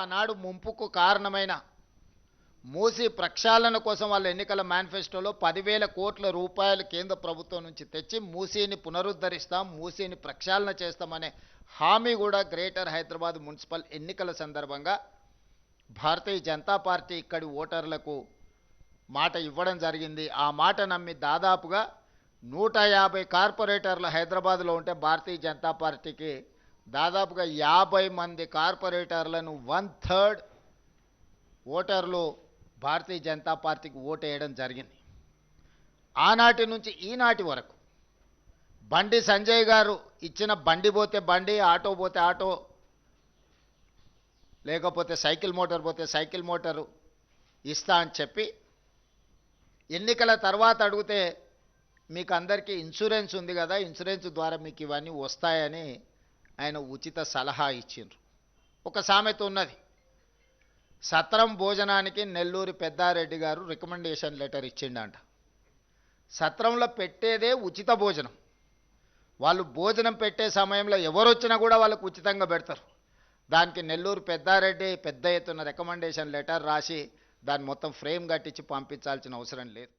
ఆనాడు ముంపుకు కారణమైన మూసి ప్రక్షాళన కోసం వాళ్ళ ఎన్నికల మేనిఫెస్టోలో 10,000 కోట్ల రూపాయలు కేంద్ర ప్రభుత్వం నుంచి తెచ్చి మూసీని పునరుద్ధరిస్తాం, మూసీని ప్రక్షాళన చేస్తామనే హామీ కూడా గ్రేటర్ హైదరాబాద్ మున్సిపల్ ఎన్నికల సందర్భంగా భారతీయ జనతా పార్టీ ఇక్కడి ఓటర్లకు మాట ఇవ్వడం జరిగింది. ఆ మాట నమ్మి దాదాపుగా 150 కార్పొరేటర్లు హైదరాబాద్లో ఉంటే భారతీయ జనతా పార్టీకి దాదాపుగా 50 మంది కార్పొరేటర్లను 1/3 ఓటర్లు భారతీయ జనతా పార్టీకి ఓటేయడం జరిగింది. ఆనాటి నుంచి ఈనాటి వరకు బండి సంజయ్ గారు ఇచ్చిన బండి పోతే బండి, ఆటో పోతే ఆటో, లేకపోతే సైకిల్ మోటార్ పోతే సైకిల్ మోటారు ఇస్తా అని చెప్పి ఎన్నికల తర్వాత అడిగితే మీకు అందరికీ ఇన్సూరెన్స్ ఉంది కదా, ఇన్సూరెన్స్ ద్వారా మీకు ఇవన్నీ వస్తాయని ఆయన ఉచిత సలహా ఇచ్చిండ్రు. ఒక సామెత ఉన్నది, సత్రం భోజనానికి నెల్లూరి పెద్దారెడ్డి గారు రికమెండేషన్ లెటర్ ఇచ్చిండంట. సత్రంలో పెట్టేదే ఉచిత భోజనం. వాళ్ళు భోజనం పెట్టే సమయంలో ఎవరు వచ్చినా కూడా వాళ్ళకు ఉచితంగా పెడతారు. దానికి నెల్లూరు పెద్దారెడ్డి పెద్ద ఎత్తున రికమెండేషన్ లెటర్ రాసి దాన్ని మొత్తం ఫ్రేమ్ కట్టించి పంపించాల్సిన అవసరం లేదు.